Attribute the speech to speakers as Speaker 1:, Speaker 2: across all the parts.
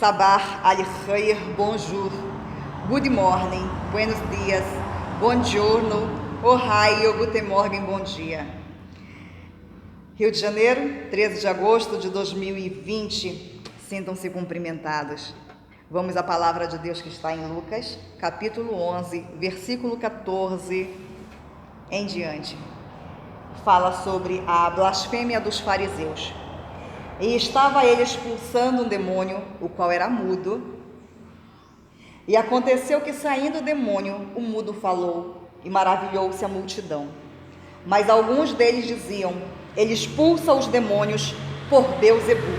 Speaker 1: Sabah al-Khair, bonjour, good morning, buenos dias, buongiorno, ohio, guten morgen, bom dia. Rio de Janeiro, 13 de agosto de 2020, sintam-se cumprimentados. Vamos à palavra de Deus que está em Lucas, capítulo 11, versículo 14 em diante. Fala sobre a blasfêmia dos fariseus. E estava ele expulsando um demônio, o qual era mudo. E aconteceu que, saindo o demônio, o mudo falou, e maravilhou-se a multidão. Mas alguns deles diziam: ele expulsa os demônios por Beelzebul,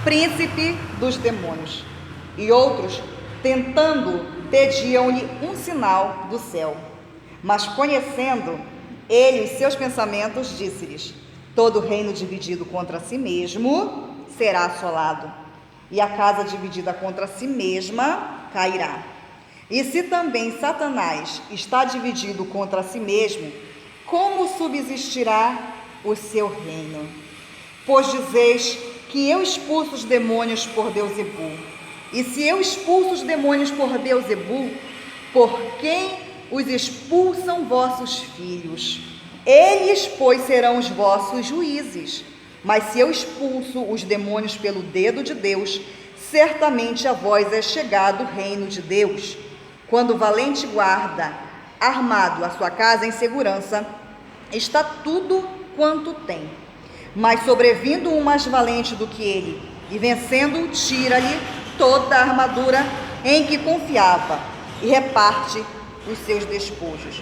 Speaker 1: príncipe dos demônios. E outros, tentando, pediam-lhe um sinal do céu. Mas conhecendo ele os seus pensamentos, disse-lhes: todo reino dividido contra si mesmo será assolado, e a casa dividida contra si mesma cairá. E se também Satanás está dividido contra si mesmo, como subsistirá o seu reino? Pois dizeis que eu expulso os demônios por Beelzebul. E se eu expulso os demônios por Beelzebul, por quem os expulsam vossos filhos? Eles, pois, serão os vossos juízes. Mas se eu expulso os demônios pelo dedo de Deus, certamente a vós é chegado o reino de Deus. Quando o valente guarda, armado a sua casa em segurança, está tudo quanto tem. Mas sobrevindo um mais valente do que ele, e vencendo, tira-lhe toda a armadura em que confiava, e reparte os seus despojos.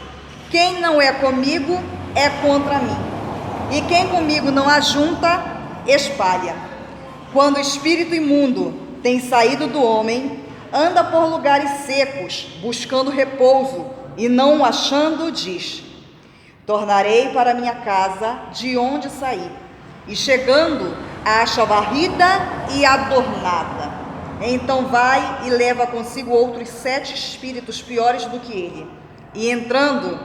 Speaker 1: Quem não é comigo é contra mim, e quem comigo não ajunta, espalha. Quando o espírito imundo tem saído do homem, anda por lugares secos, buscando repouso, e não o achando, diz: tornarei para minha casa de onde saí. E chegando, a acha varrida e adornada. Então vai e leva consigo outros 7 espíritos piores do que ele. E entrando,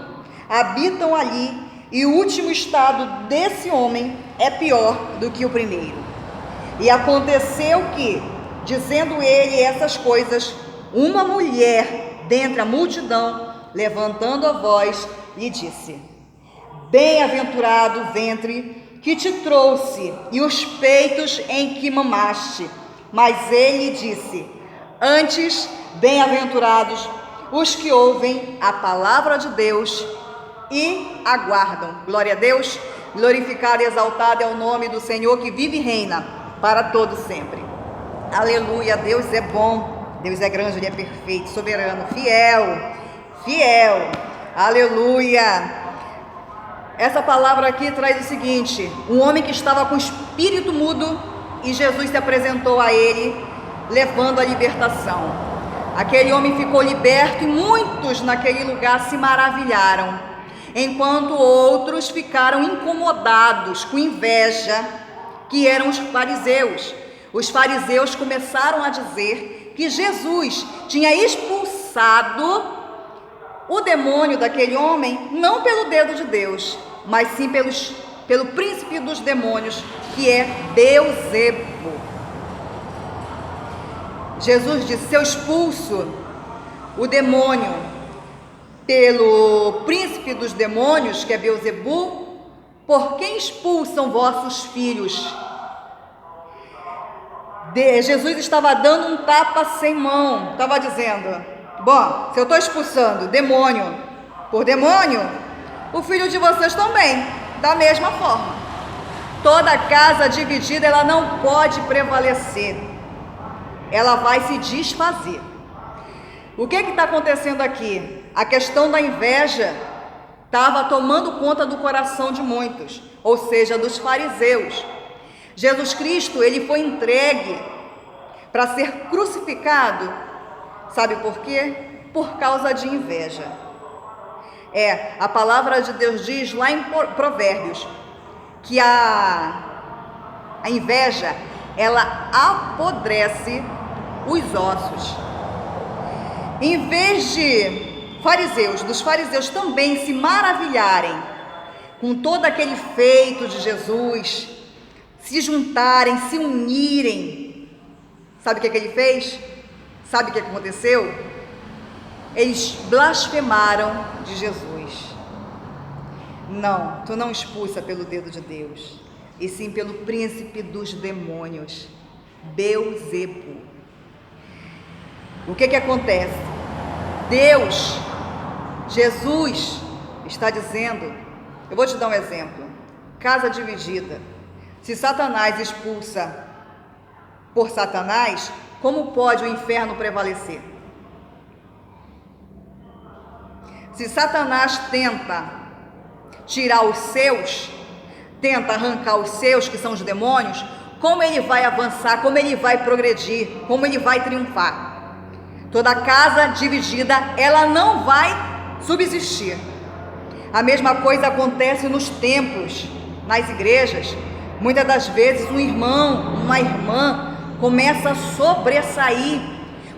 Speaker 1: habitam ali, e o último estado desse homem é pior do que o primeiro. E aconteceu que, dizendo ele essas coisas, uma mulher dentre a multidão, levantando a voz, lhe disse: bem-aventurado o ventre que te trouxe e os peitos em que mamaste. Mas ele disse: antes, bem-aventurados os que ouvem a palavra de Deus e aguardam. Glória a Deus, glorificado e exaltado é o nome do Senhor que vive e reina para todo sempre. Aleluia, Deus é bom, Deus é grande, Ele é perfeito, soberano, fiel, aleluia. Essa palavra aqui traz o seguinte: um homem que estava com espírito mudo, e Jesus se apresentou a ele, levando a libertação. Aquele homem ficou liberto e muitos naquele lugar se maravilharam, enquanto outros ficaram incomodados, com inveja, que eram os fariseus. Os fariseus começaram a dizer que Jesus tinha expulsado o demônio daquele homem, não pelo dedo de Deus, mas sim pelo príncipe dos demônios, que é Beelzebul. Jesus disse: se eu expulso o demônio pelo príncipe dos demônios, que é Beelzebul, por quem expulsam vossos filhos? Jesus estava dando um tapa sem mão, estava dizendo: bom, se eu estou expulsando demônio por demônio, o filho de vocês também, da mesma forma. Toda casa dividida, ela não pode prevalecer, ela vai se desfazer. O que está acontecendo aqui? A questão da inveja estava tomando conta do coração de muitos, ou seja, dos fariseus. Jesus Cristo, ele foi entregue para ser crucificado, sabe por quê? Por causa de inveja. A palavra de Deus diz lá em Provérbios que a inveja, ela apodrece os ossos. Em vez dos fariseus também se maravilharem com todo aquele feito de Jesus, se juntarem, se unirem, Sabe o que ele fez? Sabe o que aconteceu? Eles blasfemaram de Jesus. Não, tu não expulsa pelo dedo de Deus, e sim pelo príncipe dos demônios, Beelzebul. O que acontece? Deus, Jesus, está dizendo, eu vou te dar um exemplo, casa dividida, se Satanás expulsa por Satanás, como pode o inferno prevalecer? Se Satanás tenta tirar os seus, tenta arrancar os seus, que são os demônios, como ele vai avançar, como ele vai progredir, como ele vai triunfar? Toda casa dividida, ela não vai subsistir. A mesma coisa acontece nos templos, nas igrejas. Muitas das vezes um irmão, uma irmã começa a sobressair,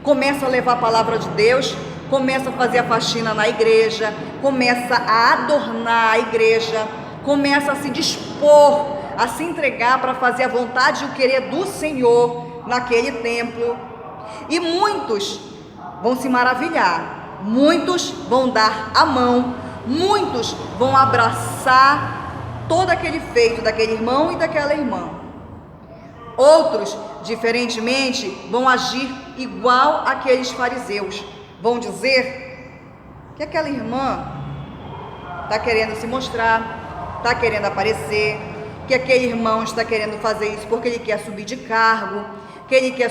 Speaker 1: começa a levar a palavra de Deus, começa a fazer a faxina na igreja, começa a adornar a igreja, começa a se dispor, a se entregar para fazer a vontade e o querer do Senhor naquele templo. E muitos vão se maravilhar, muitos vão dar a mão, muitos vão abraçar todo aquele feito daquele irmão e daquela irmã. Outros, diferentemente, vão agir igual aqueles fariseus. Vão dizer que aquela irmã está querendo se mostrar, está querendo aparecer, que aquele irmão está querendo fazer isso porque ele quer subir de cargo, que ele quer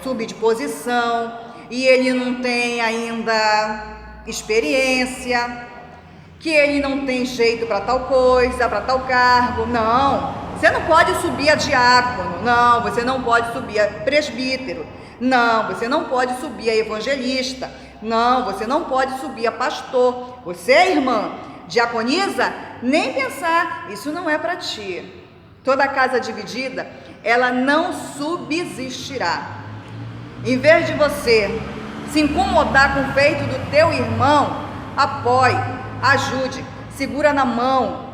Speaker 1: subir de posição e ele não tem ainda experiência, que ele não tem jeito para tal coisa, para tal cargo. Não, você não pode subir a diácono, não, você não pode subir a presbítero, não, você não pode subir a evangelista, não, você não pode subir a pastor. Você, irmã, diaconisa, nem pensar, isso não é para ti. Toda casa dividida, ela não subsistirá. Em vez de você se incomodar com o feito do teu irmão, apoie, ajude, segura na mão,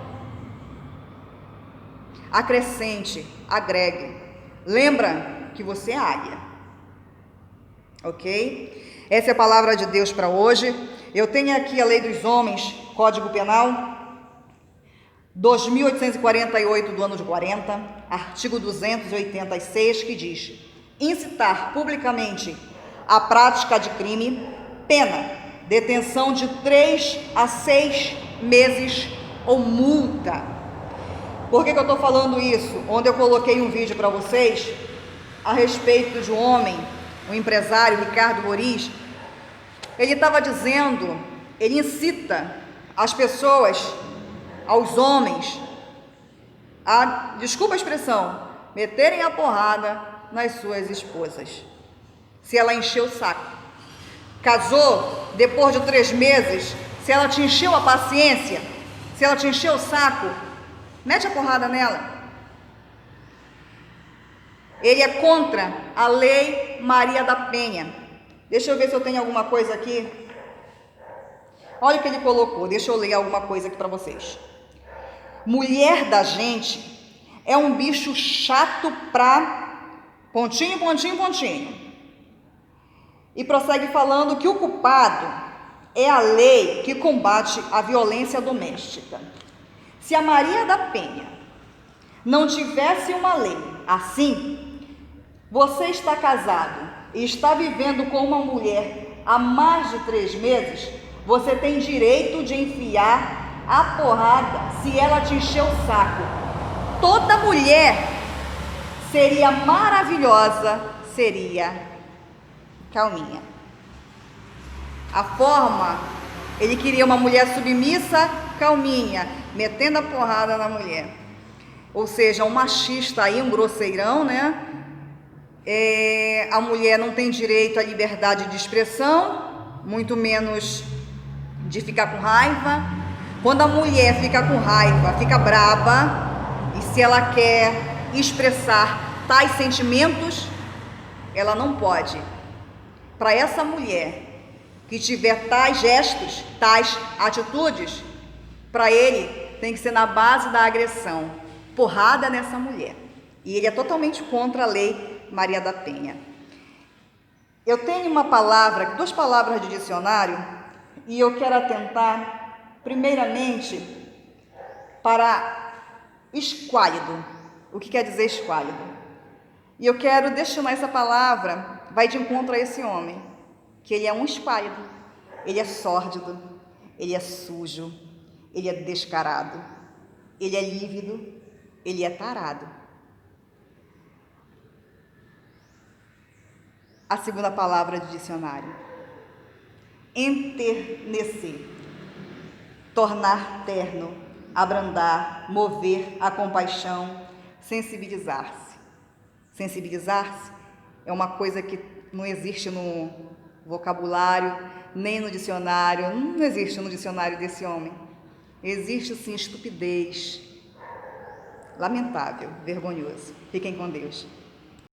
Speaker 1: acrescente, agregue. Lembra que você é águia, ok? Essa é a palavra de Deus para hoje. Eu tenho aqui a Lei dos Homens, Código Penal 2.848 do ano de 40, artigo 286, que diz: incitar publicamente a prática de crime, pena, detenção de 3 a 6 meses ou multa. Por que eu estou falando isso? Ontem eu coloquei um vídeo para vocês a respeito de um homem, um empresário, Ricardo Roriz. Ele estava dizendo, ele incita as pessoas, aos homens, a, desculpa a expressão, meterem a porrada nas suas esposas, se ela encheu o saco. Casou, depois de 3 meses, se ela te encheu a paciência, se ela te encheu o saco, mete a porrada nela. Ele é contra a Lei Maria da Penha. Deixa eu ver se eu tenho alguma coisa aqui. Olha o que ele colocou, deixa eu ler alguma coisa aqui para vocês. Mulher da gente é um bicho chato pra pontinho, pontinho, pontinho. E prossegue falando que o culpado é a lei que combate a violência doméstica. Se a Maria da Penha não tivesse uma lei assim, você está casado e está vivendo com uma mulher há mais de 3 meses, você tem direito de enfiar a porrada se ela te encher o saco. Toda mulher seria maravilhosa, seria calminha. A forma, ele queria uma mulher submissa, calminha, metendo a porrada na mulher. Ou seja, um machista aí, um grosseirão, né? A mulher não tem direito à liberdade de expressão, muito menos de ficar com raiva. Quando a mulher fica com raiva, fica braba, e se ela quer expressar tais sentimentos, ela não pode. Para essa mulher que tiver tais gestos, tais atitudes, para ele tem que ser na base da agressão, porrada nessa mulher. E ele é totalmente contra a lei Maria da Penha. Eu tenho uma palavra, duas palavras de dicionário, e eu quero atentar, primeiramente, para esquálido. O que quer dizer esquálido? E eu quero destinar essa palavra, vai de encontro a esse homem, que ele é um esquálido, ele é sórdido, ele é sujo, ele é descarado, ele é lívido, ele é tarado. A segunda palavra de dicionário: enternecer, tornar terno, abrandar, mover a compaixão, sensibilizar-se. Sensibilizar-se é uma coisa que não existe no vocabulário, nem no dicionário, não existe no dicionário desse homem. Existe sim estupidez. Lamentável, vergonhoso. Fiquem com Deus.